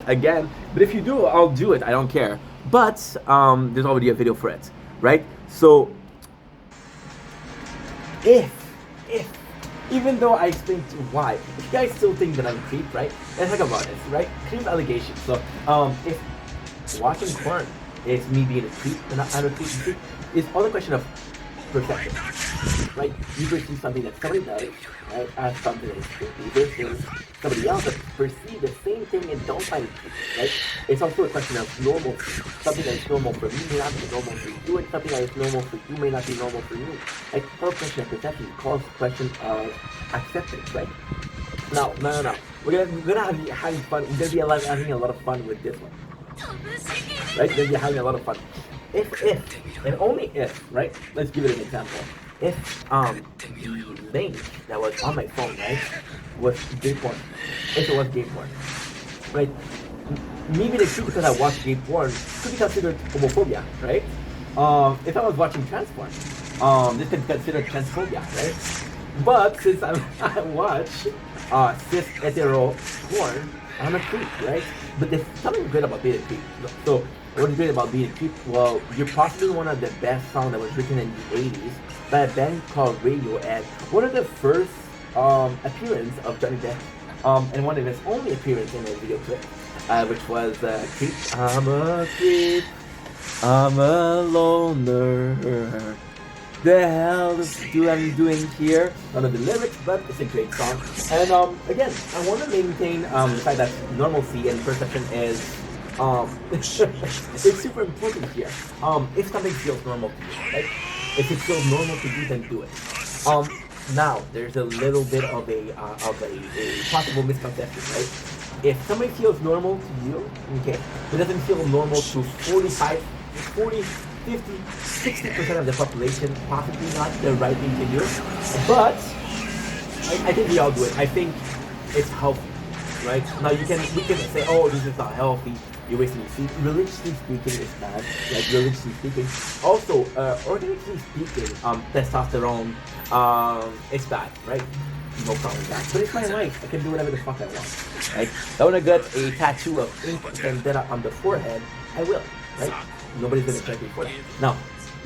again. But if you do, I'll do it. I don't care. But there's already a video for it, right? So if even though I explained why, if you guys still think that I'm a creep, right? Let's talk about this, right? Creep allegations. So if watching porn is me being a creep and not a creep, it's all a question of perception, right? You perceive something that somebody does, right, as something that is creepy versus somebody else that perceive the same thing and don't find it creepy, right? It's also a question of normal. Something that is normal for me may not be normal for you, and something that is normal for you may not be normal for me. Like, it's all a question of perception. It's called a question of acceptance, right? No. We're gonna be having fun. We're gonna be having a lot of fun with this one, right? We're gonna be having a lot of fun. If and only if, right? Let's give it an example. If the link that was on my phone, right, was gay porn. If it was gay porn, right? Maybe the truth because I watched gay porn could be considered homophobia, right? If I was watching trans porn, this could be considered transphobia, right? But since I watch cis hetero porn, I'm a creep, right? But there's something great about being a creep. So what is great about being a creep? Well, you're possibly one of the best songs that was written in the 80s by a band called Radiohead. One of the first appearance of Johnny Depp, and one of his only appearance in a video clip, which was Creep. I'm a creep, I'm a loner. The hell do I'm doing here? None of the lyrics, but it's a great song. And again, I want to maintain the fact that normalcy and perception is it's super important here. If something feels normal to you, right? If it feels normal to you, then do it. Now there's a little bit of a possible misconception, right? If somebody feels normal to you, okay, it doesn't feel normal to 45, 40, 50, 60% of the population, possibly not the right thing to do. But I think we all do it. I think it's healthy, right? Now we can say, oh, this is not healthy. You're wasting your sleep. Religiously speaking, it's bad. Like religiously speaking. Also, organically speaking, testosterone, it's bad, right? No problem with that. But it's my life. I can do whatever the fuck I want, right? I want to get a tattoo of ink and vendetta on the forehead. I will, right? Nobody's gonna check me for that. Now,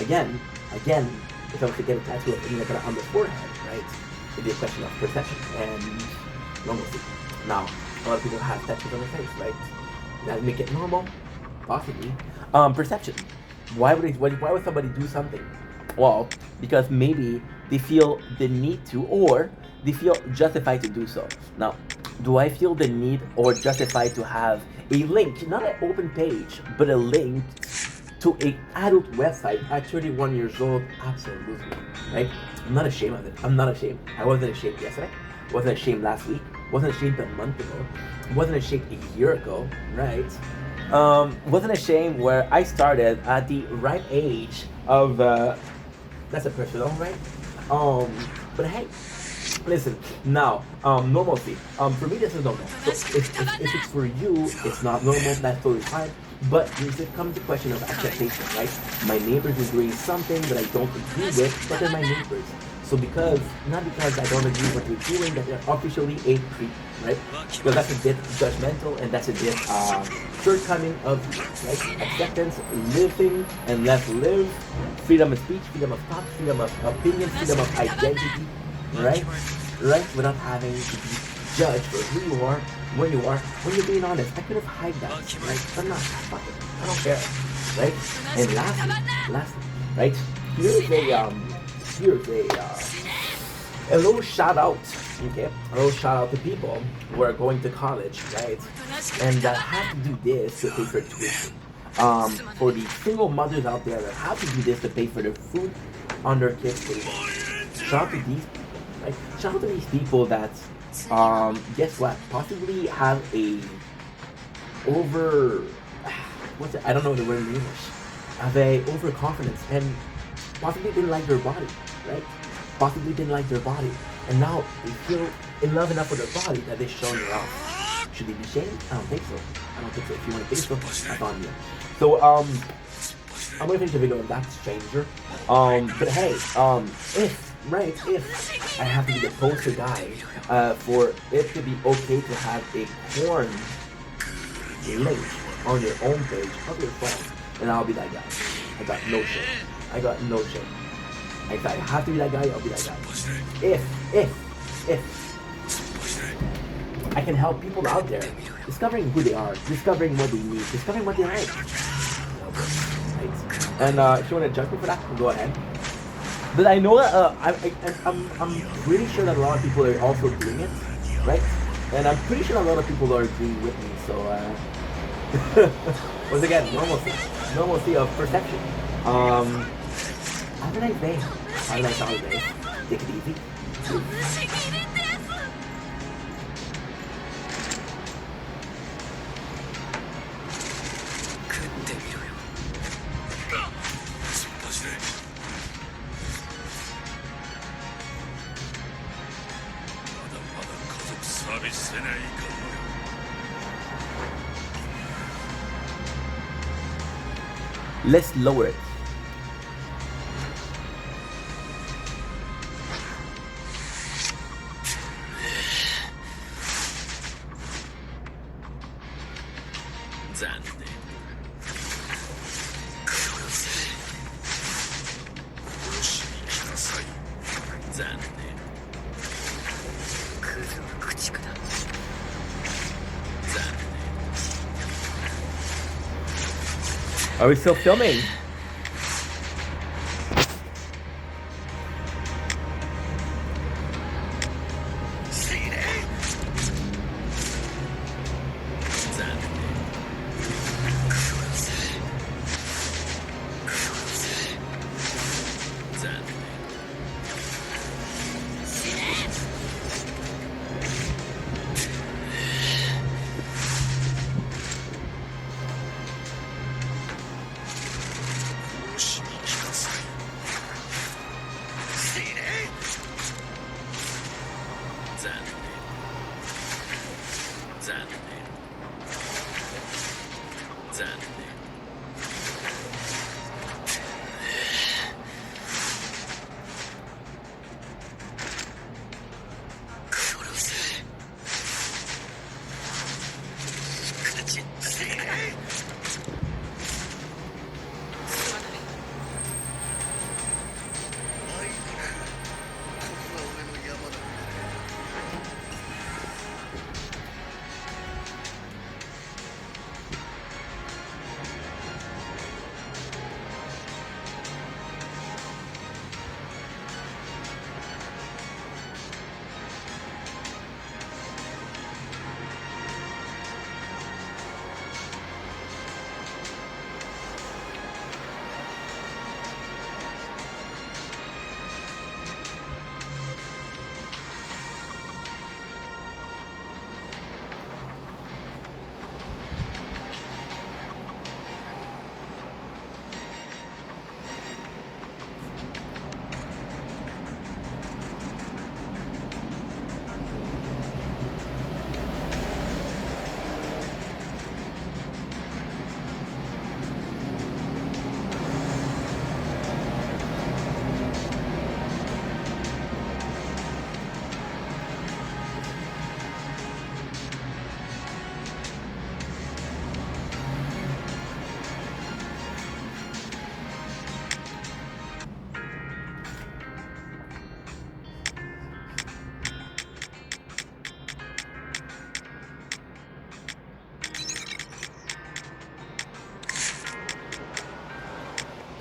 again, if I was to get a tattoo of ink on the forehead, right? It'd be a question of perception and normalcy. Now, a lot of people have tattoos on their face, right? That make it normal, possibly. Perception. Why would somebody do something? Well, because maybe they feel the need to, or they feel justified to do so. Now, do I feel the need or justified to have a link, not an open page, but a link to an adult website at 31 years old? Absolutely, right? I'm not ashamed of it. I'm not ashamed. I wasn't ashamed yesterday. Wasn't ashamed last week. Wasn't ashamed a month ago. Wasn't ashamed a year ago, right? Wasn't ashamed where I started at the right age of that's a personal, right? But hey, listen, now, normalcy. For me, this is normal. So if it's for you, it's not normal, that's totally fine. But it comes to the question of acceptation, right? My neighbors are doing something that I don't agree with, but they're my neighbors. So not because I don't agree with what they're doing, that they're officially a creep, right? Well, that's a bit judgmental, and that's a bit shortcoming of, right? Acceptance, living, and let live, freedom of speech, freedom of thought, freedom of opinion, freedom of identity, right? Right? Without having to be judged for who you are, when you're being honest. I could have hide that, right? But not, fuck it. I don't care, right? And lastly, right? Here's a little shout out, okay? A little shout out to people who are going to college, right? And that have to do this to pay for tuition. For the single mothers out there that have to do this to pay for their food on their kids' table. Shout out to these people, right? Shout out to these people that, guess what? Possibly have a I don't know the word in English. Have a overconfidence and possibly didn't like their body, right? Possibly didn't like their body, and now they feel in love enough with their body that they're showing it off. Should they be shamed? I don't think so. If you want to think so, that's on you. So I'm gonna finish the video on that stranger. But hey, if I have to be the poster guy for it to be okay to have a porn link on your own page of your phone, and I'll be that guy. I got no shit. I got no shit. If I have to be that guy, I'll be that guy. If I can help people out there discovering who they are, discovering what they need, discovering what they like. Right. And if you want to judge me for that, go ahead. But I know that I'm pretty sure that a lot of people are also doing it, right? And I'm pretty sure a lot of people are agreeing with me. So once again, normalcy of perception. Have a nice day. Have a nice holiday. Take it easy. 旅せないかもよ。 Let's lower it. Are we still filming?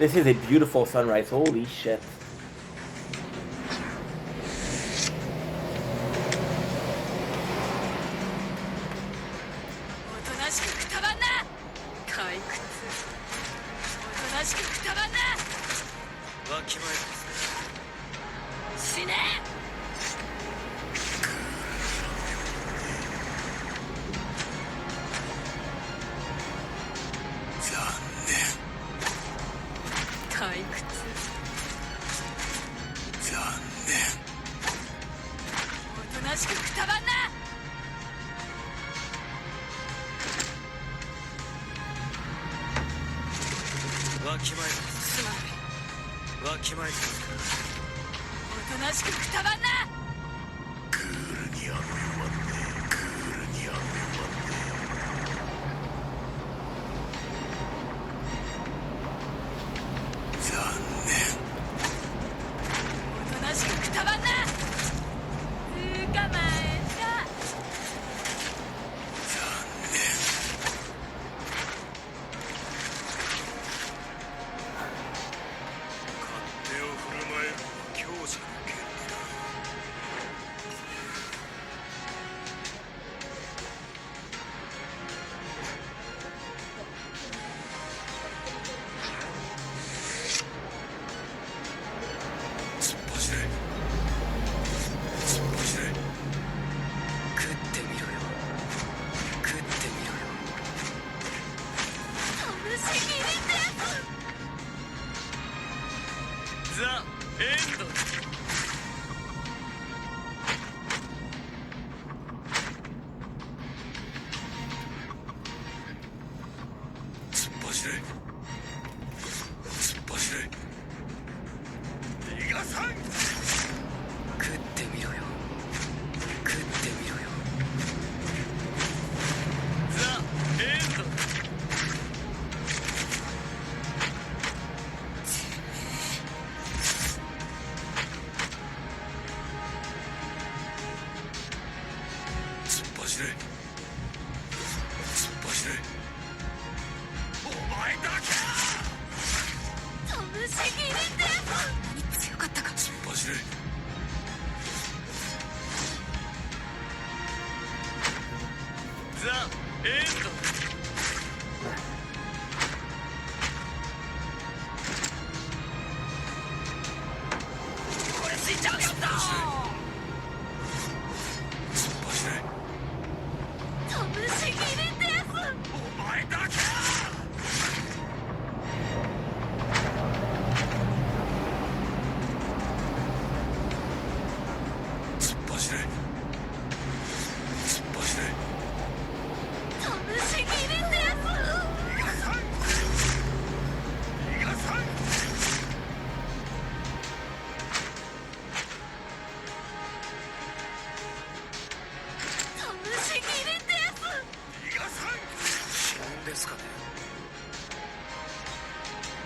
This is a beautiful sunrise. Holy shit. ザ・エンド。突っ走れ。突っ走れ。逃がさん。食ってみろよ。食ってみろよ。ザ・エンド。突っ走れ。突っ走れ。お前だけ。ぶし切りって何強かったか。突っ走れ。ザ・エンド。これ死んじゃうやつだ。突っ走れ。ぶし切りってやつ。お前だけ。突っ走れ。突っ走れ。ぶし切りってやつ。逃がさん。逃がさん。ぶし切りってやつ。逃がさん。死ぬんですかね。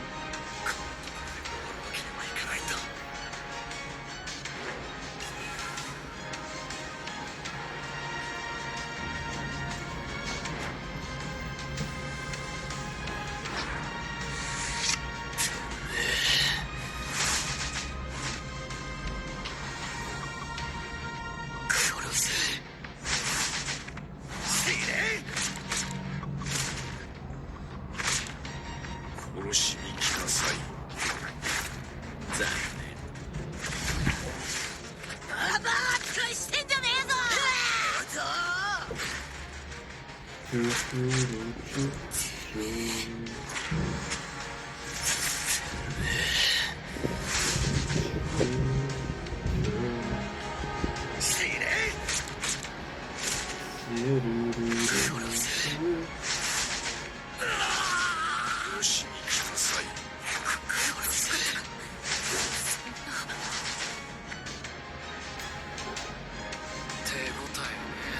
こんなところで終わるわけにはいかないんだ。殺せ。死ね。殺しに来なさい。残念。ババア扱いしてんじゃねえぞ。チュチュルチュチュ死ね。チュルルルル殺しに来なさい。手応えね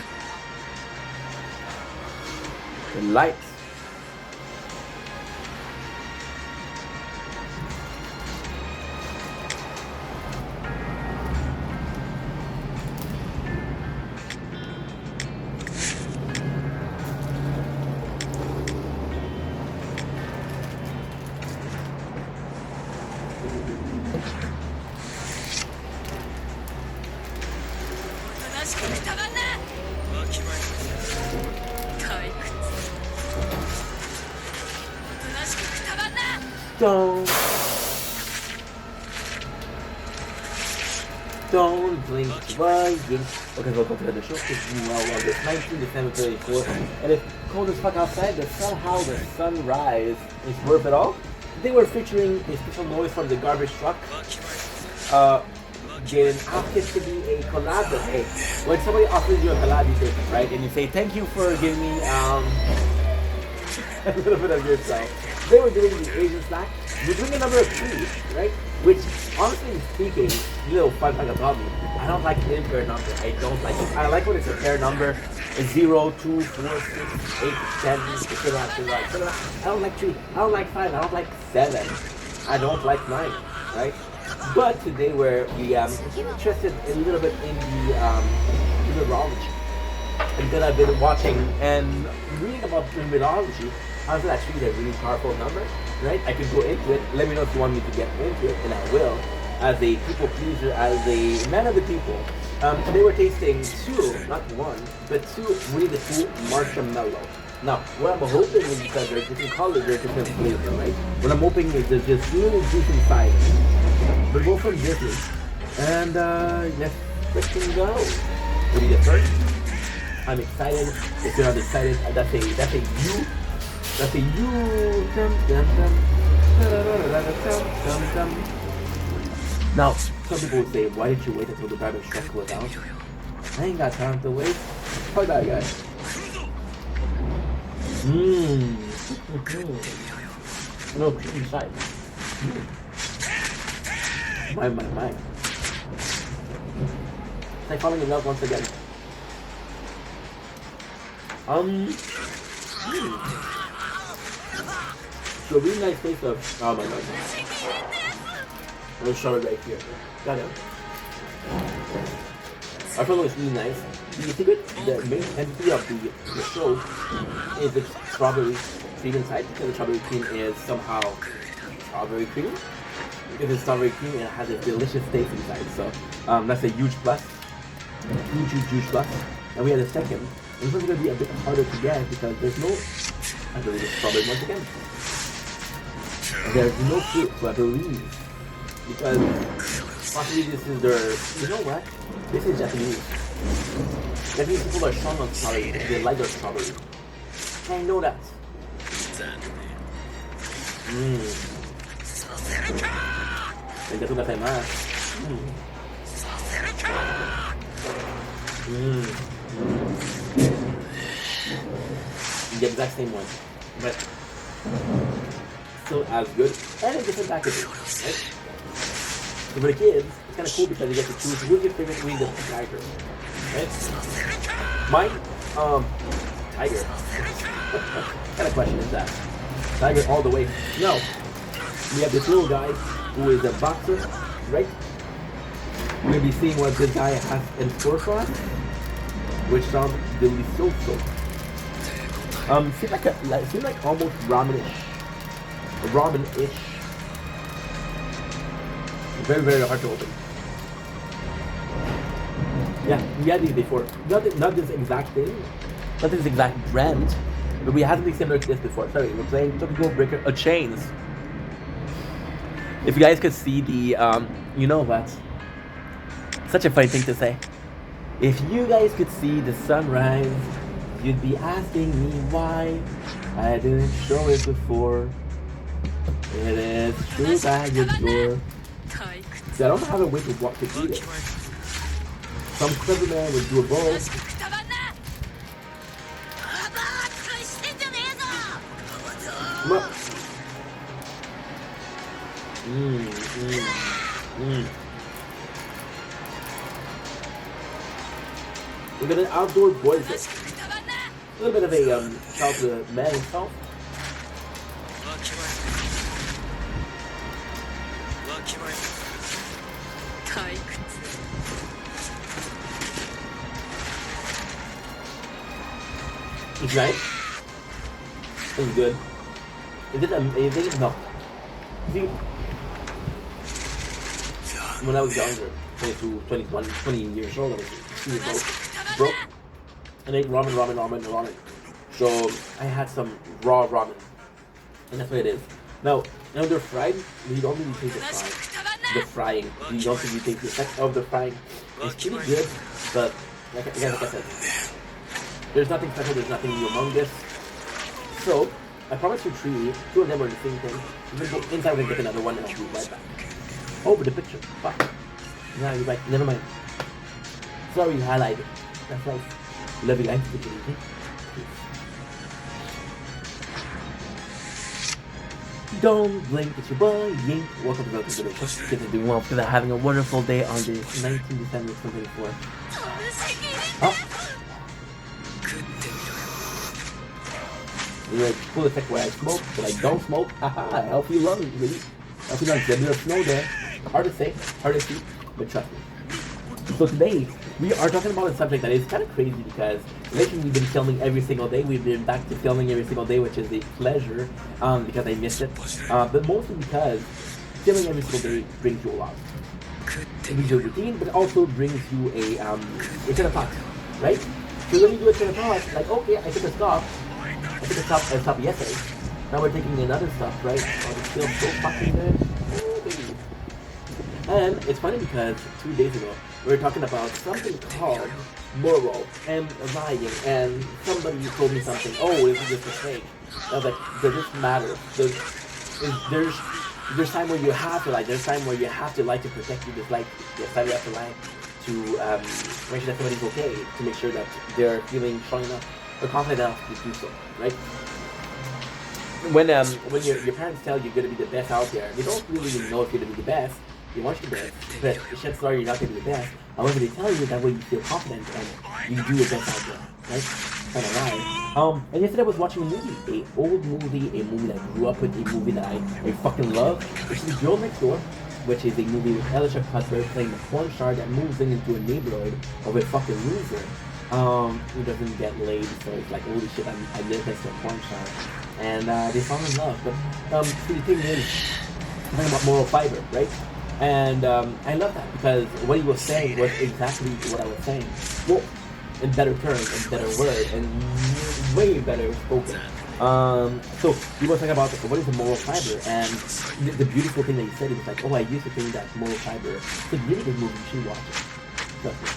The lights. Don't blink twice. Okay, welcome to the show. It's August 19, December 34. And it's cold as fuck outside, but somehow the sunrise is worth it all. They were featuring a special noise from the garbage truck. Jaden asked it to be a collab. But hey, when somebody offers you a collab, you take it, right? And you say, thank you for giving me a little bit of yourself. They were doing the Asian snack. We're doing a number of 3, right? Which, honestly speaking, little fun fact about me, I don't like the impair number. I don't like it. I like when it's a pair number. It's 0, 2, 4, 6, 8, 10, etc. I don't like 3. I don't like 5. I don't like 7. I don't like 9, right? But today we're interested a little bit in the numerology. And then I've been watching and reading about numerology. I feel that's really a really powerful number, right? I could go into it. Let me know if you want me to get into it, and I will. As a people pleaser, as a man of the people. Today we're tasting 2, not 1, but 2 really the cool marshmallow. Now, what I'm hoping is because they're different colors, they're different flavors, right? What I'm hoping is there's just really juice inside. But both from Disney. And let's freaking go. What do you get first? I'm excited. If you're not excited, that's a you. Let's see, you. Dum, dum, dum. Dum, dum. Now, some people would say, why didn't you wait until the garbage truck was out? I ain't got time to wait. Fuck that guy. No, creepy inside. My. It's like falling in love once again. So really nice face of, oh my god. Let's show it right here. Got it. I thought it was really nice. The secret, the main entity of the show is the strawberry cream inside, because the strawberry cream is somehow strawberry cream. Because it's strawberry cream and it has a delicious taste inside. So that's a huge plus. Huge plus. And we have the second. And this one's going to be a bit harder to get because there's no, I believe it's strawberry once again. There's no fruit, so I believe. Because possibly this is their, you know what? This is Japanese. Japanese people are strong on strawberry. They like their strawberry. I know that. The exact same one, but still as good and in different packaging, right? So for the kids, it's kind of cool because you get to choose who's your favorite breed of tiger, right? Mine, tiger. What kind of question is that? Tiger all the way. No, we have this little guy who is a boxer, right? We're gonna be seeing what this guy has in store for us, which sounds delicioso. Seems like almost ramen-ish. Very, very hard to open. Yeah, we had these before. Not this exact thing, not this exact brand, but we had something similar to this before. Sorry, we're playing Tokyo Breaker Chains. If you guys could see the, you know what? Such a funny thing to say. If you guys could see the sunrise, you'd be asking me why I didn't show it before. It is true baggage door. See, I don't have a way to walk to eat it. Some clever man would do a bowl. Come up. We got an outdoor boy. A little bit of a shout to the man himself. It's nice. It's good. Is it amazing? No. See, when I was younger, 22, 21, 20 years old, I was 2 years old, broke, and I ate ramen. So I had some raw ramen, and that's what it is. Now they're fried, you don't really taste the frying. You don't really taste the effect of the frying. It's pretty good, but like I said, there's nothing special, there's nothing humongous. So I promised you 3, 2 of them are the same thing. We're gonna go inside, we're gonna get another one, and I'll be right back. Oh, but the picture. Fuck. Nah, you're right. Never mind. Sorry, highlighted. That's nice. Love you guys. Take it easy. Don't blink, it's your boy, Yink. Welcome to the show. Kids are doing well because they're having a wonderful day on this 19 December 2024. Oh. You're like, cool effect where I smoke, but I don't smoke. Haha, healthy lungs, really. Healthy lungs. There's a bit of snow there. Hard to say, hard to see, but trust me. So today, we are talking about a subject that is kind of crazy because lately we've been filming every single day. We've been back to filming every single day, which is a pleasure, because I missed it. But mostly because filming every single day brings you a lot. It brings you a routine, but it also brings you a train of thought, right? So when you do a train of thought, like, okay, I took a stop yesterday. Now we're taking another stop, right? Oh, it's still so fucking good. Oh, baby. And it's funny because 2 days ago, we were talking about something called moral and lying, and somebody told me something, oh, this is just a fake. I was like, does this matter? There's time where you have to lie. There's time where you have to lie to protect you. There's like there's time you have to lie to make sure that somebody's okay, to make sure that they're feeling strong enough or confident enough to do so, right? When your parents tell you you're gonna be the best out there, they don't really know if you're gonna be the best. You want you the best, but the chances are you're not gonna be the best. However, they tell you that way you feel confident and you do your best out there, right? Kind of lie. And yesterday I was watching a movie, a movie that I grew up with, a movie that I fucking love, which is Girl Next Door, which is a movie with Elisha Cuthbert playing a porn star that moves into a neighborhood of a fucking loser, who doesn't get laid, so it's like, holy shit, I live next to a porn star. And they fall in love. But see, the thing is, I'm talking about moral fiber, right? And I love that because what he was saying was exactly what I was saying. Well, in better terms, in better words, and way better spoken. So he was talking about what is the moral fiber, and the beautiful thing that he said, he was like, oh, I used to think that moral fiber is a really good movie, you should watch it. Trust me.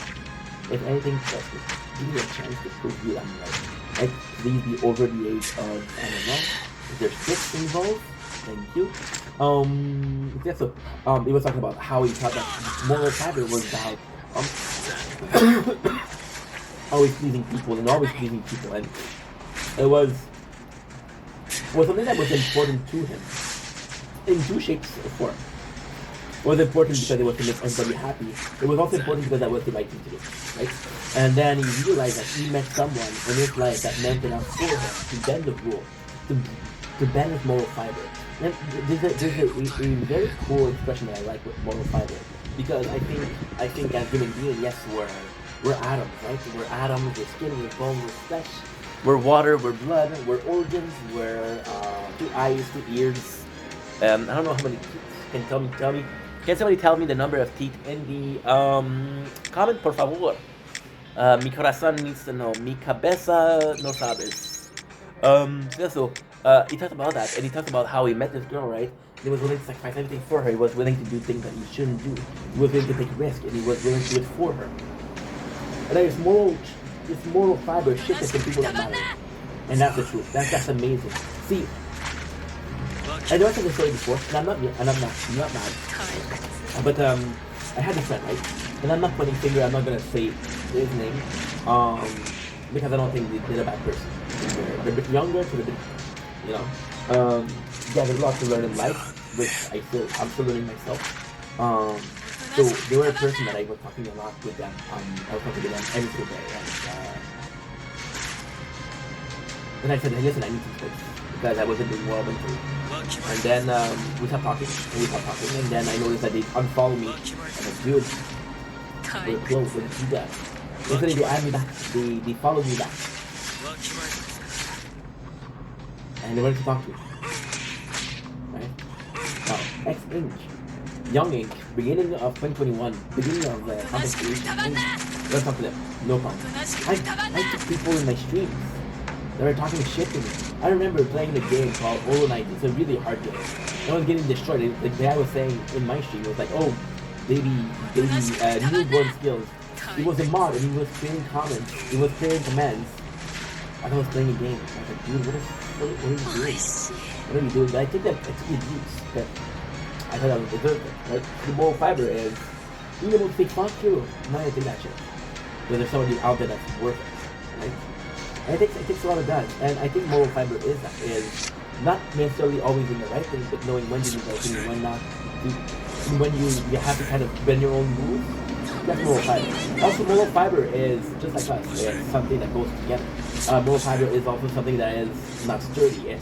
If anything, trust me. Give me a chance to prove you I'm right. Right? Please be over the age of, I don't know, if there's 6 involved, thank you. Yeah, so, he was talking about how he thought that moral fiber was about, always pleasing people, and it was something that was important to him, in 2 shapes or form. It was important because it was to make everybody happy. It was also important because that was the right thing to do, right? And then he realized that he met someone in his life that meant enough for him to bend the rule, to bend his moral fiber. And there's a very cool expression that I like with moral fiber, because I think as human beings, yes, we're atoms, right? We're atoms, we're skin, we're bone, we're flesh, we're water, we're blood, we're organs, we're 2 eyes, 2 ears. I don't know how many teeth. Tell me. Can somebody tell me the number of teeth in the comment, por favor? Mi corazón needs to know. Mi cabeza no sabes. Yeah, so he talked about that, and he talked about how he met this girl, right? He was willing to sacrifice everything for her. He was willing to do things that he shouldn't do. He was willing to take risks, and he was willing to do it for her. And then this moral fiber shifted to people that matter. And that's the truth. That's amazing. See, I know I said this story before, and I'm not mad. But I had a friend, right? And I'm not pointing finger. I'm not gonna say his name, because I don't think they're a bad person. They're a bit younger, so they're a bit, you know. Yeah, there's a lot to learn in life, which I'm still learning myself. So they were a person that I was talking a lot with them. I was talking to them every single day, and I said, hey, listen, I need some space because I wasn't doing well mentally. And then we stopped talking, and then I noticed that they unfollowed me. And I was dude, we're close, what did you do? Yesterday they added me back, they followed me back. And they wanted to talk to me. Right? Now, X-Inch, Young Ink, beginning of 2021, beginning of the content creation, let's talk to them, no problem. I took people in my streams. They were talking shit to me. I remember playing a game called Hollow Knight. It's a really hard game. I was getting destroyed. The guy was saying in my stream, it was like, oh, baby, newborn skills. He was a mod and he was creating comments. He was creating commands. I was playing a game. I was like, dude, what are you doing? What are you doing? I took abuse. But I thought I was deserved it, right? The moral fiber is being able to say fuck you. Now I think that shit. Because there's somebody out there that's worth it, right? And it takes a lot of that, and I think moral fiber is not necessarily always in the right thing, but knowing when to do the right thing and when not. When you have to kind of bend your own rules, that's moral fiber. Also, moral fiber is just like us. It's something that goes together. Moral fiber is also something that is not sturdy.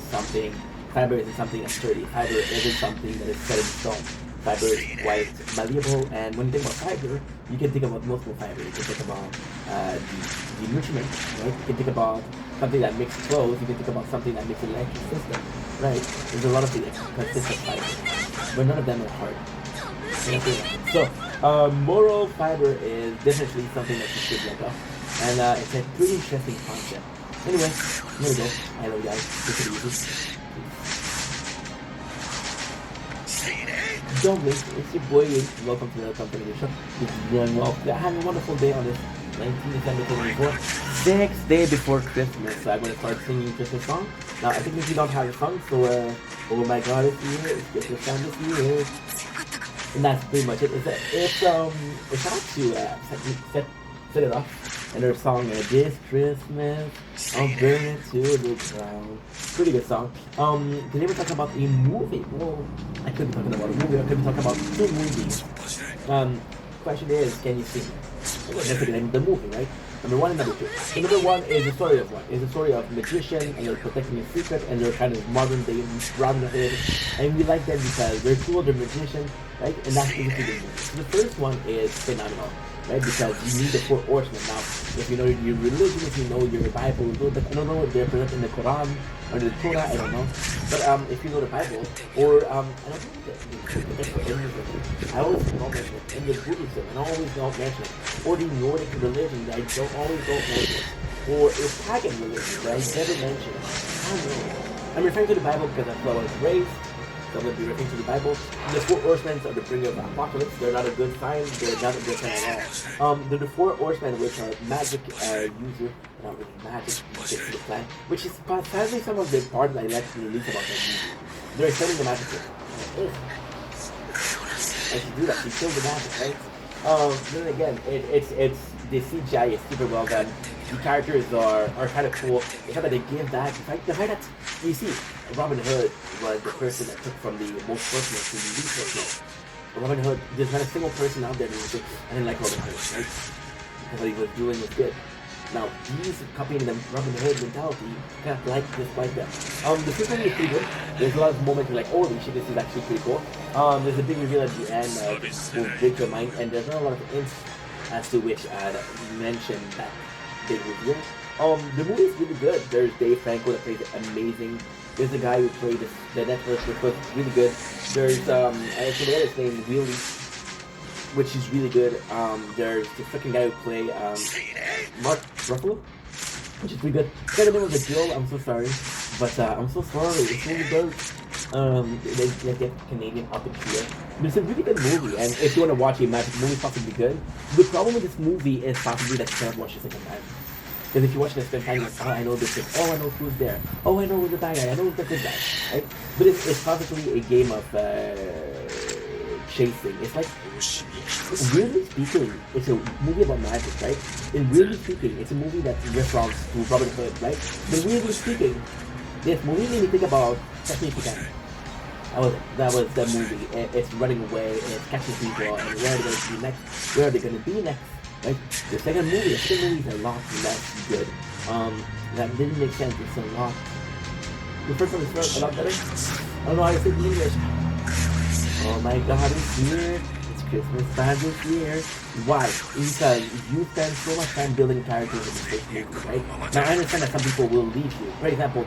Fiber isn't something that's sturdy. Fiber isn't something that is set in stone. Fiber is quite malleable, and when you think about fiber, you can think about multiple fibers. You can think about the nutriment, right? You can think about something that makes clothes. You can think about something that makes an electric system, right? There's a lot of things that consist of fiber, but none of them are hard. So, moral fiber is definitely something that you should let go, and it's a pretty interesting concept. Anyway, there we go. I love you guys. Take it easy. Don't miss it's your boy Ink. Welcome to the company show. This is going well. Having a wonderful day on this 19th December 2024, 6th day before Christmas. So I'm going to start singing Christmas songs. Now, I think if you don't have the song, so, oh my god, it's here, it's get your sound this year. And that's pretty much it. It's out to set it off. And their song, This Christmas, I'll burn it to the ground. Pretty good song. Today we're talking about a movie. Well, I could be talking about a movie, I could be talking about two movies. Question is, can you sing? That's the name of the movie, right? Number one and number two. So number one is the story of one. It's the story of magician and they're protecting his secret and they're kind of modern day Robin Hood. And we like them because they're cool, they're magician, right? And that's basically the movie. So the first one is phenomenal, right? Because you need the four horsemen. Now, if you know your religion, if you know your Bible, I don't know if they're present in the Quran or the Torah, I don't know. But if you know the Bible, or I don't know I always don't mention it. In the Buddhism, and I always don't mention it. Or the Nordic religion, I don't mention it. Or the pagan religion, that I never mention it. I don't know. I'm referring to the Bible because that's what I was raised. So I'm going to be referring to the Bible. The four horsemen are the bringer of apocalypse. They're not a good sign. They're not a good sign at all. They're the four horsemen, which are magic user, not really magic, get to the plan, which is sadly some of the part that I like to release about that movie. They're extending the magic. I should do that. You kill the magic, right? Then again, it's the CGI is super well done. The characters are kind of cool. The fact that they give that, the fact that you see, Robin Hood was the person that took from the most fortunate to the least fortunate. Robin Hood, there's not a single person out there that was like, I didn't like Robin Hood, right? Because what he was doing was good. Now, he's copying the Robin Hood mentality, kind of like them. The first one is pretty good. There's a lot of moments where like, holy shit, this is actually pretty cool. There's a big reveal at the end will break your mind, and there's not a lot of hints as to which mention that big reveal. The movie is really good. There's Dave Franco that plays amazing. There's a guy who played the Netflix, which was really good. There's I forget his name, Willie, which is really good. There's the freaking guy who played Mark Ruffalo, which is really good. I forgot the name of the girl, I'm so sorry. But I'm so sorry, it's really good. They get Canadian puppeteer. It's a really good movie, and if you want to watch a magic movie, it's possibly good. The problem with this movie is possibly that you cannot watch it a second time. Because if you watch it a second time, you're like, oh, I know this thing. Oh, I know who's there. Oh, I know who's the bad guy. I know who's the good guy. Right? But it's possibly a game of chasing. It's like, weirdly speaking, it's a movie about magic, right? And weirdly speaking, it's a movie that's reference to Robin Hood, right? But weirdly speaking, this movie made me think about Catching People. That was the movie. It's running away, and it's catching people, and where are they going to be next? Where are they going to be next? Right? The second movie is a lot less good. That didn't make sense. It's a lot. The first one is a lot better. I don't know how to say it in English. Oh my god, it's here. It's Christmas time this year. Why? Because you spend so much time building characters in the first movie, right? Now I understand that some people will leave you. For example,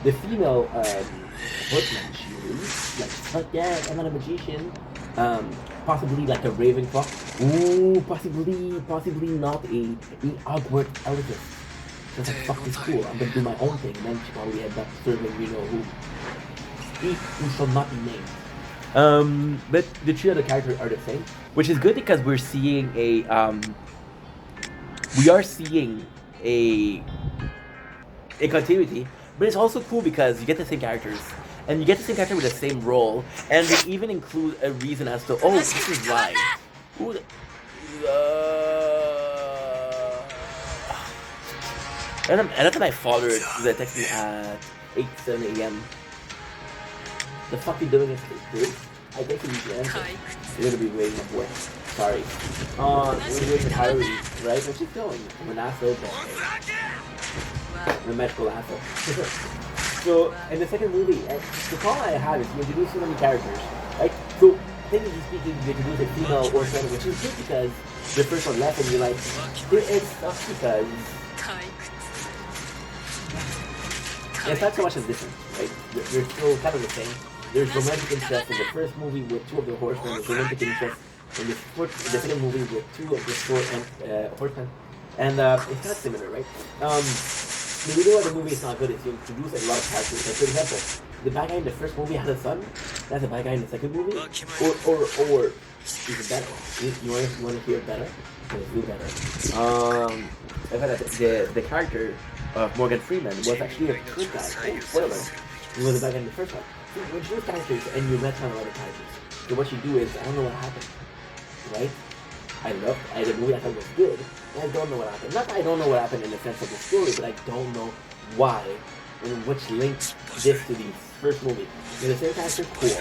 the female horseman, she leaves. Like, fuck yeah, I'm not a magician. Possibly like a Ravenclaw. Ooh, possibly not a Hogwarts elitist. Just like, fuck this cool, I'm gonna do my own thing. And then she probably ends up serving, you know who shall not be named. But the three other characters are the same, which is good because we're seeing a continuity, but it's also cool because you get the same characters, and you get the same character with the same role, and they even include a reason as to, oh, this is why. Ooh, and then my father texted me at 7 a.m. The fuck you doing this, dude? I think you need to answer. You're gonna be waiting up way. Sorry. We're doing the Kyrie, right? What's she doing? I'm an asshole, I'm a medical asshole. So, in the second movie, the problem I have is you introduce so many characters, right? So, technically speaking, you introduce a female orphan, which is good because the first one left and you're like, it sucks because it's not so much as different, right? You're still kind of the same. There's romantic interest in the first movie with two of the horsemen. There's romantic interest in the second movie with two of the horsemen. And it's kind of similar, right? The reason why the movie is not good is you introduce a lot of characters. Like, for example, the bad guy in the first movie has a son. That's the bad guy in the second movie. Or even better. You want to hear better? It's do better. The character of Morgan Freeman was actually a good guy. Oh, spoiler. He was a bad guy in the first one. So when you choose characters and you retcon a lot of characters, so what you do is, I don't know what happened, right? The movie I thought was good, and I don't know what happened. Not that I don't know what happened in the sense of the story, but I don't know why and which link this to the first movie. The same character, cool.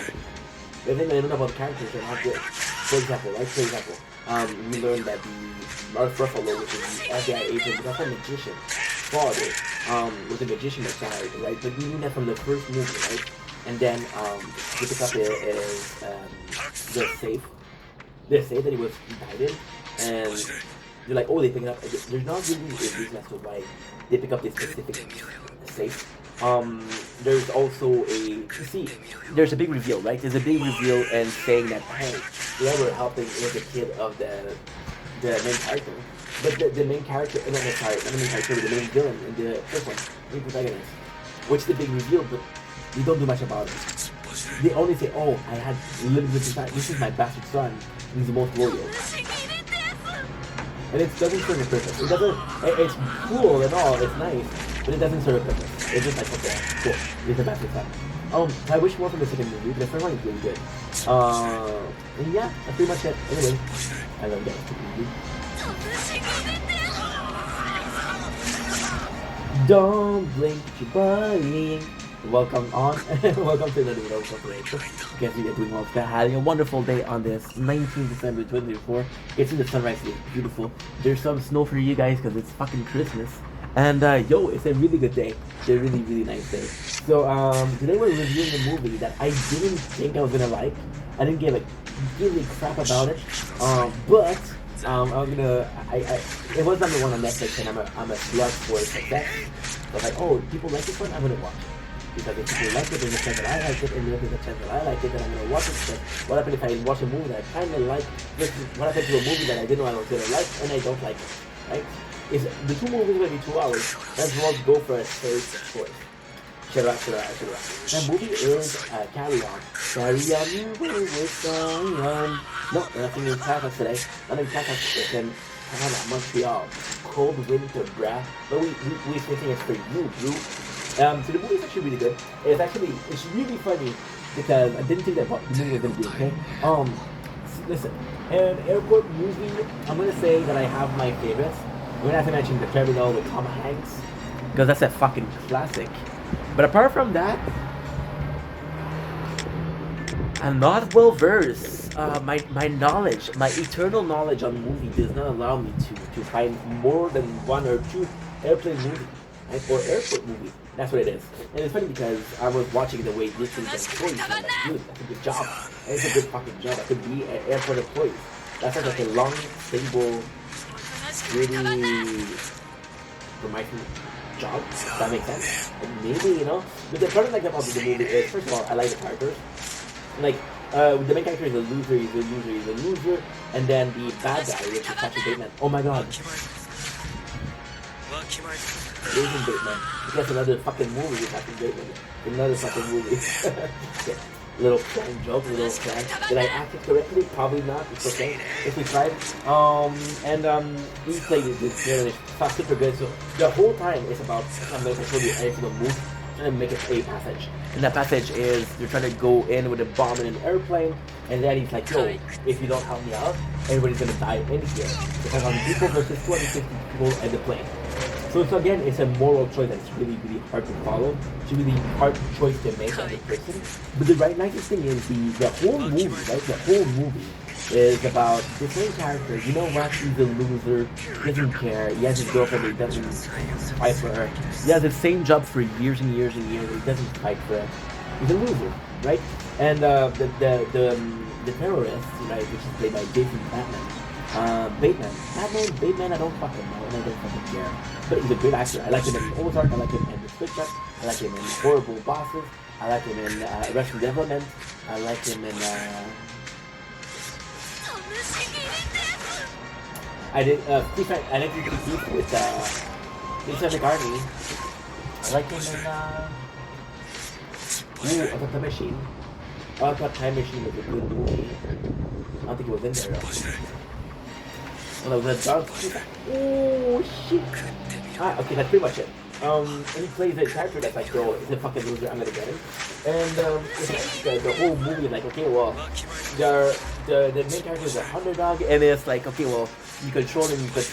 But then I don't know about the characters are not good. For example, we learned that the Mark Ruffalo, which is the FBI agent, was also a magician. Father was a magician that died, right? But we knew that from the first movie, right? And then we pick up the safe. The safe that he was indicted, and they're like, oh, they pick it up. There's not really a reason as to why they pick up this specific safe. There's also there's a big reveal, right? There's a big reveal and saying that, hey, whoever helping is the kid of the main character. But the main character, not the main character, but the main villain in the first one, the main protagonist. Which is the big reveal, but we don't do much about it. They only say, oh, I had lived with this is my bastard son, he's the most loyal. And it doesn't serve a purpose. It's cool and all, it's nice, but it doesn't serve a purpose. It's just like, okay, cool, he's the bastard son. I wish more from the second movie, but the first one is really good. And yeah, that's pretty much it. Anyway, I love that movie. Don't blink, you're buddy. Welcome on. Welcome to another video of Rachel. Guess you are doing well. Having a wonderful day on this 19th December 2024. It's in the sunrise today. Beautiful. There's some snow for you guys because it's fucking Christmas. And yo, it's a really good day. It's a really, really nice day. So today we're reviewing a movie that I didn't think I was gonna like. I didn't give a crap about it. But it was number one on Netflix, and I'm a slug for success. So I was like, oh, people like this one, I'm gonna watch it. Because if people like it, there's a chance that I like it, and there's a chance that I like it, then I'm gonna watch it. Because what happened if I watch a movie that I kinda like? What happened to a movie that I didn't know I was gonna like, and I don't like it, right? Is the two movies gonna be 2 hours? Let's all go for a safe choice. Shut up. That movie is Carry On. Carry On, you will on. No, nothing in Texas today. Not in Texas, it's in Canada, Montreal. Cold winter breath. But we're thinking it's for you, Blue. So the movie is actually really good. It's really funny because I didn't think that the movie was gonna be okay. Listen, an airport movie, I'm gonna say that I have my favorites. I'm gonna have to mention The Terminal with Tom Hanks because that's a fucking classic. But apart from that, I'm not well versed. My knowledge, my eternal knowledge on movies does not allow me to find more than one or two airplane movies, right? Or airport movies. That's what it is. And it's funny because I was watching the way this is employees, and I'm like, dude, that's a good job. It's a good fucking job. I could be an airport employee. That sounds like a long, stable, really promising job. That makes sense. And maybe, but the part I like about the movie is, first of all, I like the characters. Like, the main character is a loser, and then the bad guy, which is Patrick Bateman. Oh my god. Jason Bateman. That's another fucking movie with Patrick Bateman. Another fucking movie. Okay. Little plan joke, little plan. Did I act it correctly? Probably not. It's okay. If we tried. He played this villain. It's super good. So the whole time it's about, I'm going to show you every single move, trying to make it a passage. And that passage is they're trying to go in with a bomb in an airplane, and then he's like, yo, if you don't help me out, everybody's gonna die in here. It's 100 people versus 250 people in the plane. So again, it's a moral choice that's really, really hard to follow. It's a really hard choice to make as a person. But the nicest thing is the whole movie, right? The whole movie is about the same character. You know what? He's a loser. He doesn't care. He has his girlfriend, but he doesn't fight for her. He has the same job for years and years and years, but he doesn't fight for her. He's a loser, right? And the terrorist, right, which is played by Jason Bateman, I don't fucking know, and I don't fucking care. But he's a good actor. I like him in Ozark, I like him in The Switchback, I like him in Horrible Bosses, I like him in Arrested Development, I like him in I like him with Lisa McCartney. I like him in Time Machine. I thought Time Machine was a good movie. I don't think it was in there though. Well, it was a dark. Oh shit! Okay, that's pretty much it. And he plays a character that's like, yo, he's a fucking loser, I'm gonna get him. And it's like the whole movie is like, okay, well, the main character is an underdog, and it's like, okay, well, you control him, but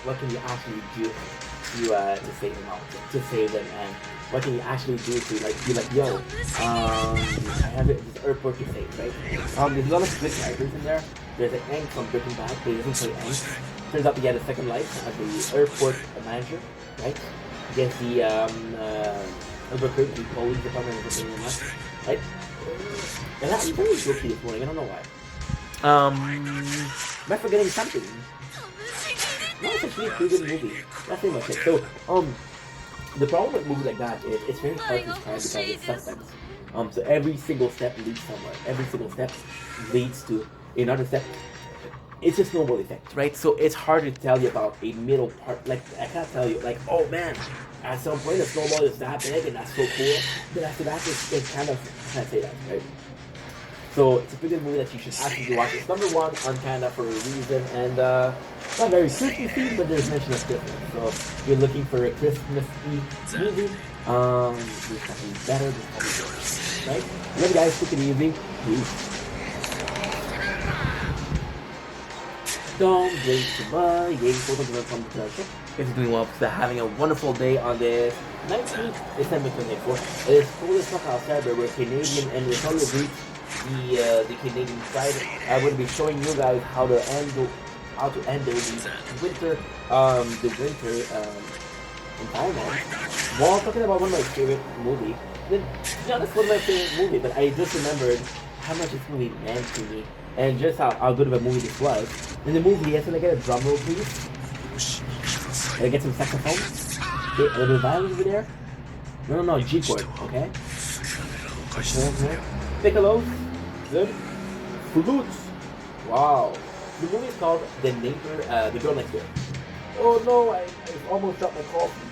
what can you actually do to save him out, to save them, and what can you actually do to like be like, yo, I have this airport to save, right? There's a lot of good characters in there. There's an Aang from Breaking Bad, but he doesn't play Aang. Turns out he had a second life as the airport manager, right? Against the Albuquerque police department and everything like that, right? And that, I'm very guilty this morning, I don't know why. Am I forgetting something? No, it's actually a pretty good movie. That's pretty much it. So, the problem with movies like that is it's very hard to describe because it's suspects. So every single step leads somewhere. Every single step leads to another step. It's a snowball effect, right? So it's hard to tell you about a middle part. Like, I can't tell you, like, oh man, at some point the snowball is that big and that's so cool. But after that, it's kind of, I can't say that, right? So it's a pretty good movie that you should absolutely watch. It's number one on Canada for a reason, and it's not very Christmassy, but there's mention of Christmas. So if you're looking for a Christmas Eve movie, there's something better than Hobby, right? Love you guys, take it easy. Peace. Don't wait too much. Welcome to the show. Guys are doing well because they're having a wonderful day on this 19th December 2024. It is cold as fuck outside, but we're Canadian and we're totally agree the Canadian side. I will be showing you guys how to handle the winter environment. While talking about one of my favorite movies, not just one of my favorite movies, but I just remembered how much this movie meant to me and just how good of a movie this was. In the movie, yes, can I get a drum roll, please? Can I get some saxophone? Okay, a little violin over there? No, G chord, okay? Okay. Piccolos, good. Flutes, wow. The movie is called The Girl Next Door. Oh no, I almost dropped my coffee.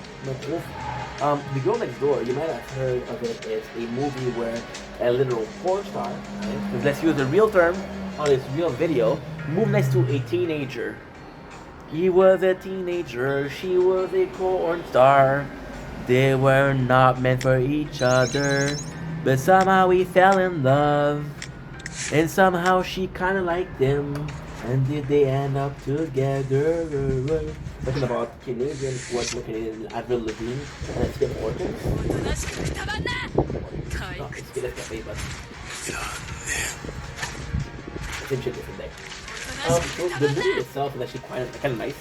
The Girl Next Door, you might have heard of it as a movie where a literal porn star, right? Because let's use a real term on this real video, moved next to a teenager. He was a teenager, she was a porn star. They were not meant for each other, but somehow we fell in love. And somehow she kinda liked him. And did they end up together? Talking about Canadian, what's Canadian, Avril Lavigne, and Skip Orton. No, it's good as cafe, but same shit, different day. So the movie itself is actually kind of nice.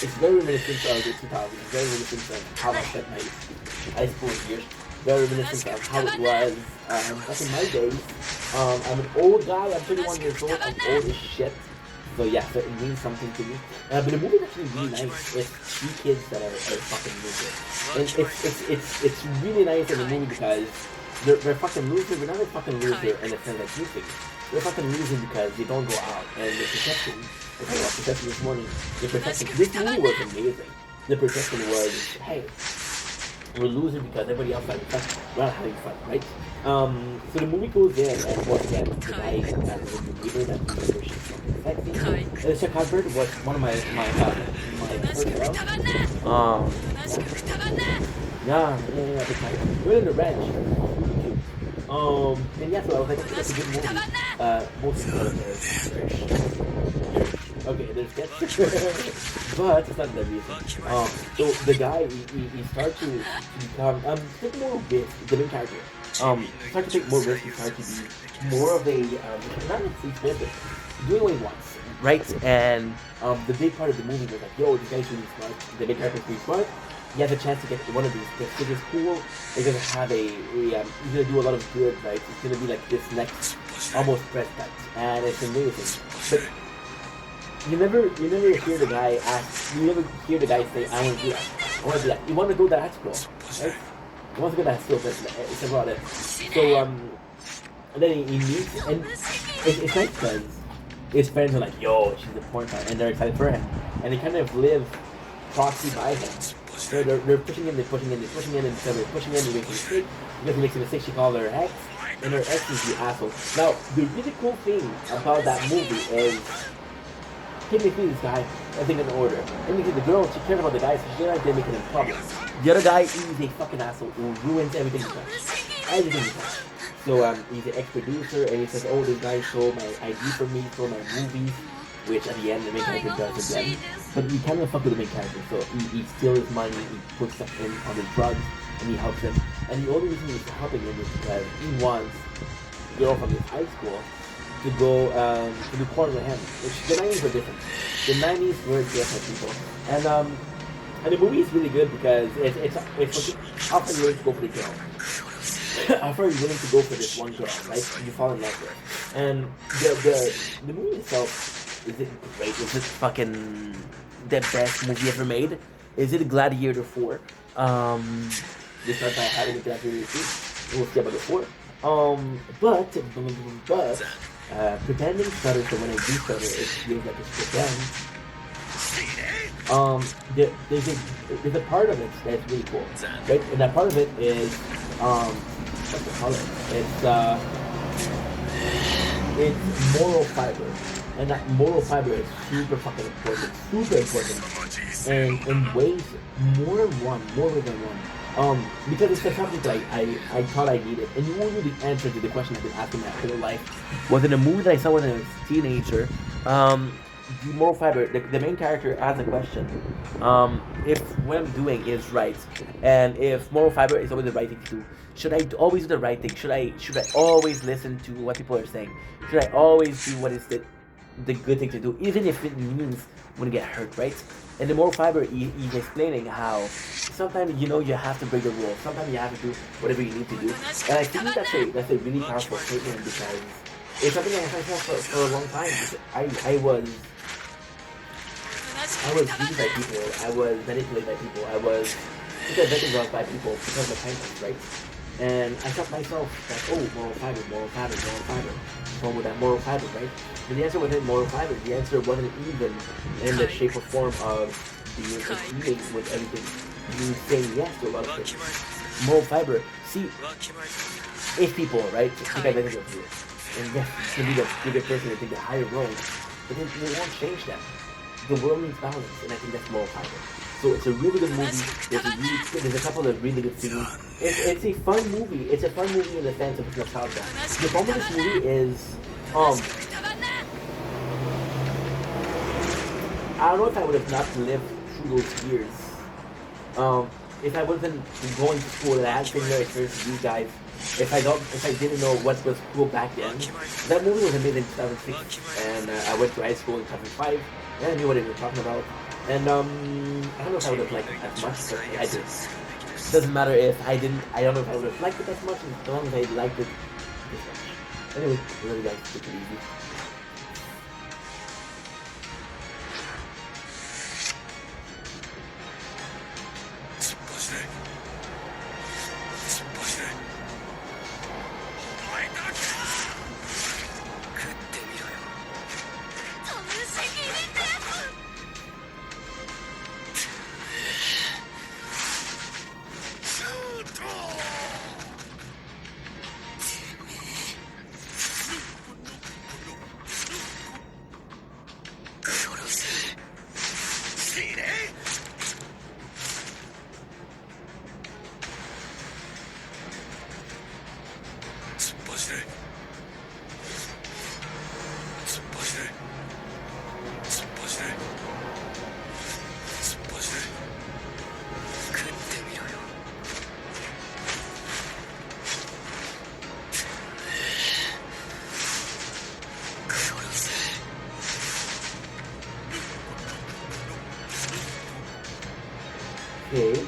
It's very reminiscent of the 2000s. Very reminiscent of how I spent my high school years. Very reminiscent of how it was back in my days. I'm an old guy. I'm 31 years old. I'm old as shit. So yeah, so it means something to me. But the movie is actually really nice. It's three kids that are fucking losers, and it's really nice in the movie because they're fucking losers. But not a fucking loser in the sense that you think. They're fucking losing because they don't go out, and the perception. I talked about perception this morning. The perception. This movie was amazing. The perception was, hey, we're losing because everybody else having fun. We're not having fun, right? So the movie goes in, and once again, the guy is a believer that she's fucking sexy. And Chuck Hubbard was one of my first love. Yeah, big time. We're in the ranch. And yeah, so I was like, that's a good movie. Most of the okay, there's that. But it's not the reason. So the guy, he started to become, take more risk, the main character. Start to take more risk, he started to be more of a, not a free spirit, but doing what he wants, right? And the big part of the movie was like, yo, this guy's really smart, the main character's really smart. He has a chance to get one of these prestigious school. He's gonna have he's gonna do a lot of good, right? It's gonna be like this next almost president, and it's amazing. But you never hear the guy ask. You never hear the guy say, "I want to do that. I want to do that." You want to go to that school, right? He wants to go to that school, but it's about it. So and then he meets, and it's nice because his friends are like, "Yo, she's a porn star," and they're excited for him, and they kind of live proxy by him. So they're pushing in, and so they're pushing in, they make a mistake. Because he makes a mistake, she calls her ex, and her ex is the asshole. Now, the really cool thing about that movie is, technically this guy everything in order. And because the girl, she cares about the guy, so she's not gonna make it in trouble. The other guy, he's a fucking asshole who ruins everything he touches. Everything he touches. So he's an ex-producer, and he says, "Oh, this guy stole my ID from me, stole my movies," which at the end the main character does again. But he kind of fuck with the main character, so he steals his money, he puts stuff in on the drugs, and he helps him. And the only reason he's helping him is because he wants a girl from his high school to go to do porn with him. Which the 90s were different. The 90s were different, people. And the movie is really good because it's how far you're willing to go for the girl. How far are you willing to go for this one girl, right? You fall in love with her. And the movie itself, is it great? Is it fucking the best movie ever made? Is it Gladiator 4? They start by having a Gladiator 2. We'll see about the 4. But pretending stutters, so when I do stutter, it feels like it's pretend. There's a part of it that's really cool, right? And that part of it is what's the color? It's moral fiber, and that moral fiber is super fucking important, and in ways more than one. Because it's the topic that I thought I needed, and you won't know the answer to the question I've been asking my whole life. Was in a movie that I saw when I was a teenager. The moral fiber, the main character asks a question. If what I'm doing is right, and if moral fiber is always the right thing to do, should I always do the right thing? Should I always listen to what people are saying? Should I always do what is the good thing to do, even if it means I'm gonna get hurt, right? And the moral fiber, he's explaining how sometimes you have to break the rules. Sometimes you have to do whatever you need to do. And I think that's a really powerful statement because it's something I had for a long time. I was used by people. I was manipulated by people. I was advantage by people because of my kindness, right? And I thought myself that, oh, moral fiber. Wrong with that moral fiber, right? And the answer wasn't moral fiber. The answer wasn't even in the shape or form of being agreeing with everything. You saying yes to a lot of things. Moral fiber. See, if people, right, take advantage of you, and yes, you can be the bigger person and take the higher road, but then you won't change that. The world needs balance, and I think that's moral fiber. So it's a really good movie. There's a couple of really good scenes. It's a fun movie. It's a fun movie in the sense of nostalgia. The problem with this movie is, I don't know if I would have not lived through those years. If I wasn't going to school and I had similar experience with you guys, if I didn't know what was cool back then. That movie was made in 2006, and I went to high school in 2005, and I knew what they were talking about. And I don't know if I would have liked it as much, but I did. Doesn't matter if I didn't. I don't know if I would have liked it as much, as long as I liked it this much. Anyway, I really guys, take it easy. Okay. Good.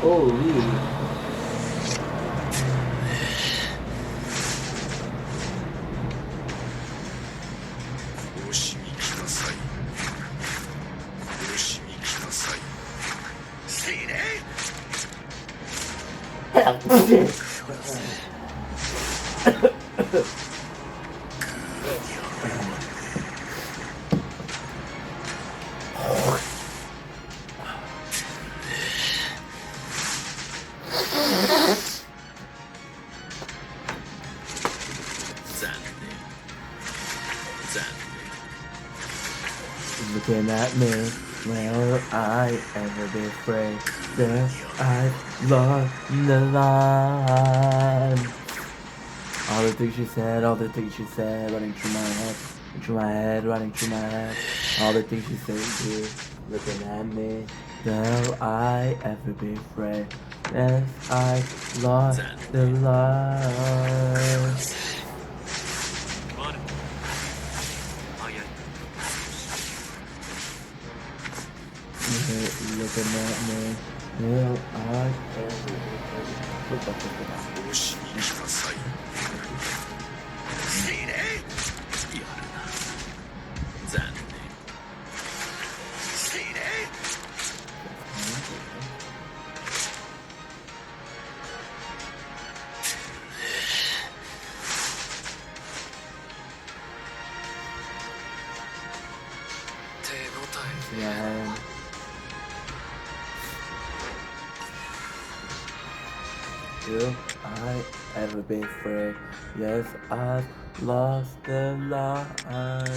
Holy. よしに来なさい。よしに来なさい。死ね。 Looking at me, will I ever be afraid that I've lost the line? All the things you said, all the things you said, running through my head, running through my head. All the things you say, dear, looking at me, will I ever be afraid that I've lost the line? Looking at me, will I ever be afraid? よしに来なさい。死ね。やるな。残念。死ね。手応え。 Yeah. Will I ever be afraid? Yes, I've lost the line.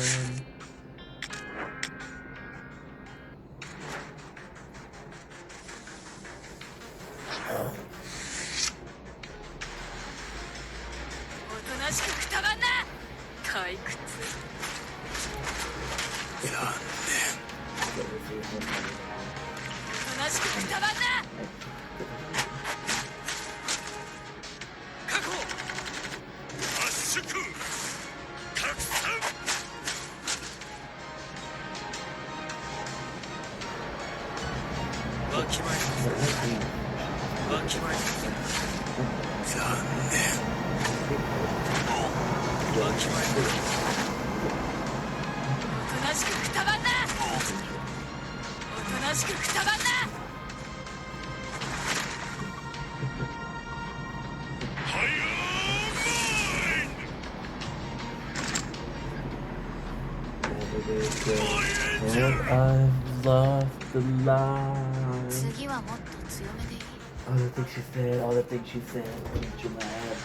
And I've lost the line. 次はもっと強めでいい。 All the things she said, all the things she said, running through my head.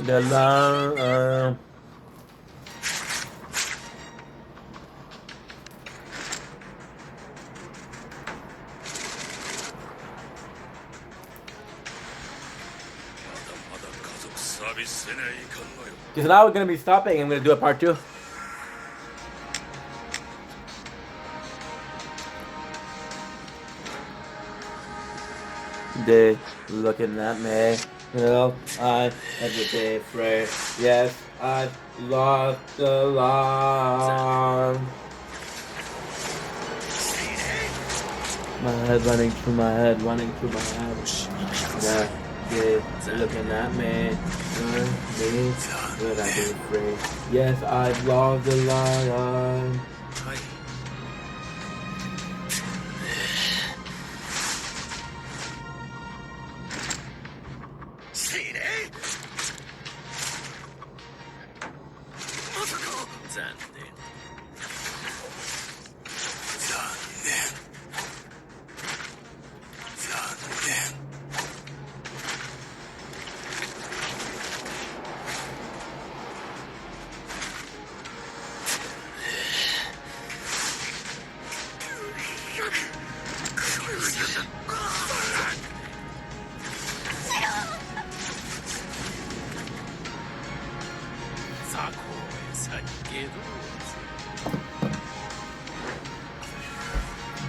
The line, せないかんのよ Because now we're gonna be stopping. I'm gonna do a part 2. They looking at me. Well, I every day pray. Yes, I lost the line. My head running through my head, running through my head. Yeah, they looking at me. Me, will I be free? Yes, I lost the line. はい 死ねまさか残念残念残念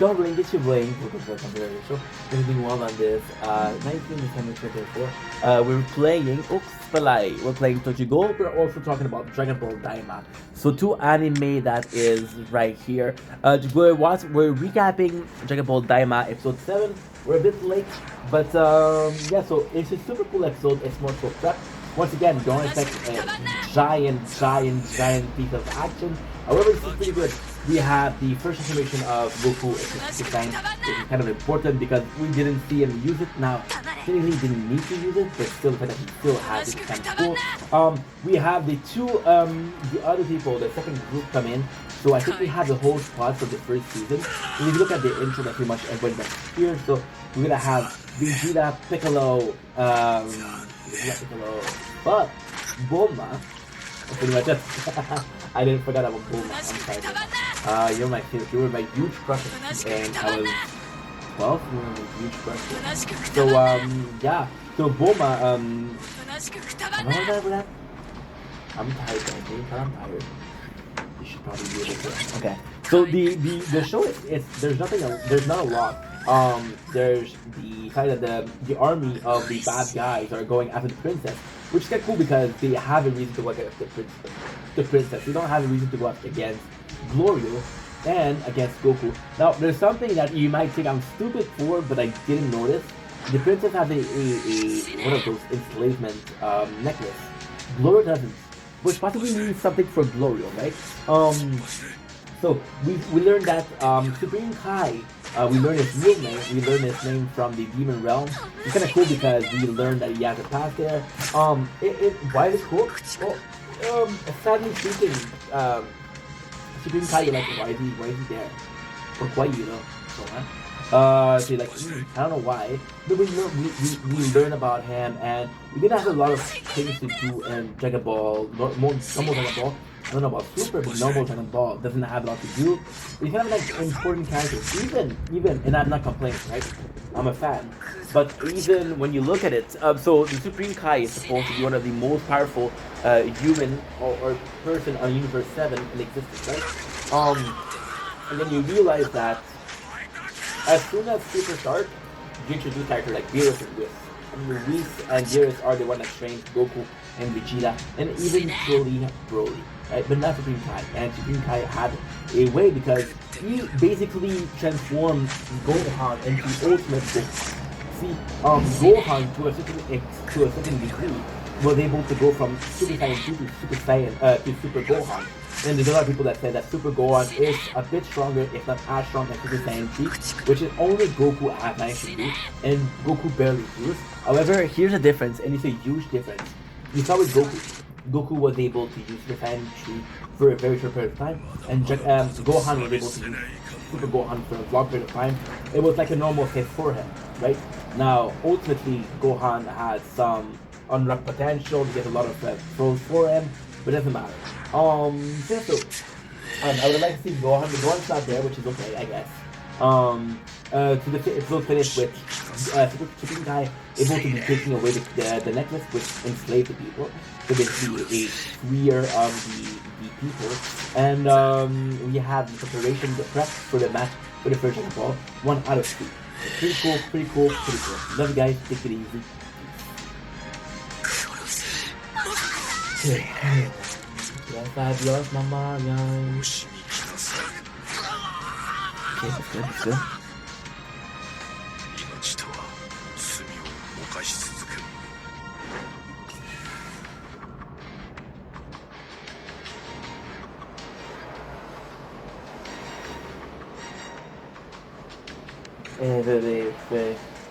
Don't blink, get your bling. Welcome to the show. We're doing well on this 19 December 2024. We're playing Uxbalai. We're playing Tochigo. We're also talking about Dragon Ball Daima. So two anime that is right here. We're recapping Dragon Ball Daima episode 7. We're a bit late, but yeah. So it's a super cool episode. It's more so prep. Once again, don't expect a giant piece of action. However, this is pretty good. We have the first information of Goku X69, which is kind of important because we didn't see him use it. Now, technically he didn't need to use it, but still the fact that he still has it is kind of cool. We have the the other people, the second group come in. So I think we have the whole squad for the first season. And if you look at the intro, that's pretty much everybody that's here. So we're gonna have Vegeta, Piccolo, but Bulma. Pretty much it. I didn't forget about Bulma. I'm sorry. You're my favorite. You were my huge crush, and I was 12. You were my huge crush. So yeah. So Bulma. Am I tired for that? I'm tired. I think I'm tired. You should probably be able to. Okay. So the show is there's nothing. There's not a lot. There's the fact that the army of the bad guys are going after the princess, which is kind of cool because they have a reason to go against the princess. They don't have a reason to go up against Glorio and against Goku. Now, there's something that you might think I'm stupid for, but I didn't notice. The princess has a one of those enslavement necklace. Glorio doesn't, which possibly means something for Glorio, right? So we learned that Supreme Kai. We learned his real name. We learned his name from the Demon Realm. It's kind of cool because we learned that he has a past there. Why is it cool? Well, sadly speaking, Supreme Kai, you're like, why is he there? Or why, you know? So you're like, I don't know why. But we learn about him, and we didn't have a lot of things to do in Dragon Ball, normal Dragon Ball. I don't know about Super, but normal Dragon Ball doesn't have a lot to do. We kind of like important characters, even, and I'm not complaining, right? I'm a fan. But even when you look at it, so the Supreme Kai is supposed to be one of the most powerful human or person on Universe 7 in existence, right? And then you realize that as soon as Super starts, you introduce characters like Beerus and Whis. Whis and Beerus are the one that trains Goku and Vegeta, and even Broly. Right? But not Supreme Kai. And Supreme Kai had a way because he basically transformed Gohan into Ultimate Goku. See, Gohan to a certain degree was able to go from Super Saiyan 2 to Super Saiyan to Super Gohan. And there's a lot of people that say that Super Gohan is a bit stronger, if not as strong as Super Saiyan 3, which is only Goku has managed to do, and Goku barely does. However, here's a difference, and it's a huge difference. You saw with Goku. Goku was able to use Super Saiyan 3 for a very short period of time, and Gohan was able to use Super Gohan for a long period of time. It was like a normal hit for him, right? Now, ultimately, Gohan had some unlocked potential. He gets a lot of throws for him, but it doesn't matter. I would like to see Gohan. The Gohan's not there, which is okay, I guess. to the episode finish with Shipping Guy able to be taking away the necklace which enslaved the people. So basically a freer of the people. And we have the preparation, the prep for the match for the first of all. 1 out of 2. Pretty cool, pretty cool, pretty cool. Love you guys, take it easy. Yes, I've lost my mind. Okay, that's good, that's good. 命とは罪を犯し続ける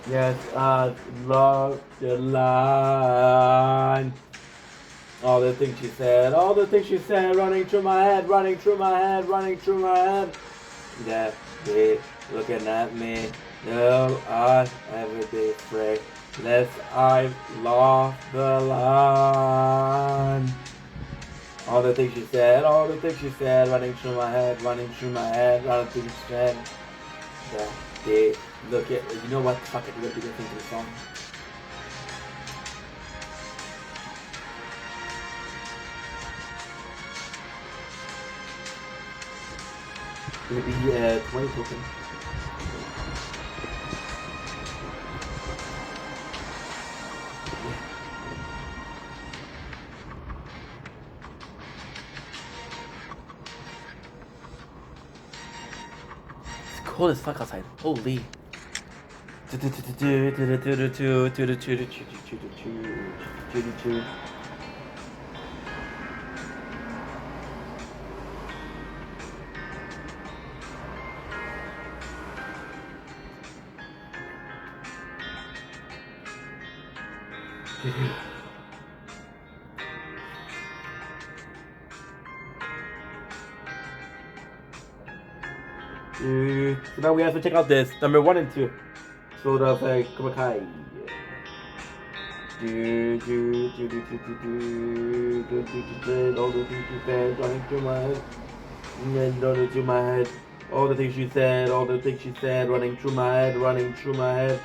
Yes, I love the line. All the things she said, all the things she said, running through my head, running through my head, running through my head. That bitch looking at me. No, I ever be afraid. Unless I've lost the line. All the things she said, all the things she said, running through my head, running through my head, all the things she said. That bitch look at, you know what? Fuck it, we're gonna be listening to the song. It'll be 20 tokens. It's cold as fuck outside. Holy. So now we have to check out this number 1 and 2. Sort of Cobra Kai. All the things you said, running through my head. Running through my head. All the things you said, all the things you said, running through my head, running through my head.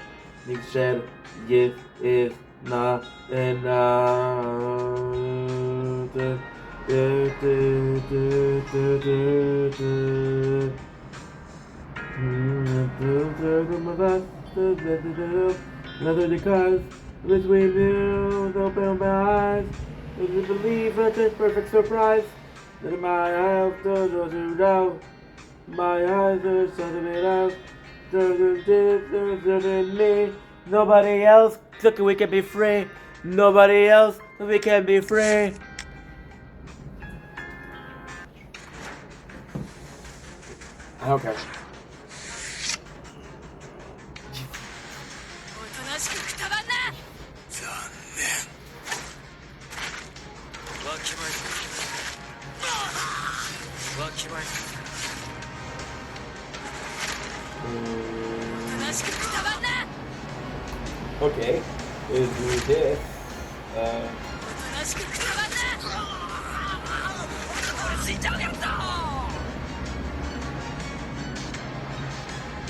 You said, yes, is not enough. Another because between you, open my eyes, would you believe that this perfect surprise? That my eyes don't know, my eyes are something it out, in me. Nobody else, so we can be free. Nobody else, so we can be free. I don't care. おとなしくくたばんな。残念わきまえわきまえおとなしくくたばんな。 Okay, let's do this. おとなしくくたばんな。俺死んじゃうやつだ。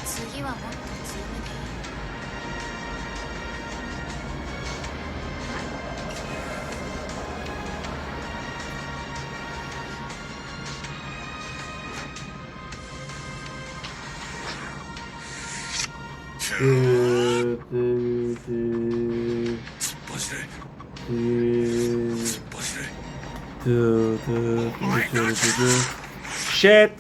次はもっと強めでいい。突っ走れ突っ走れ Shit!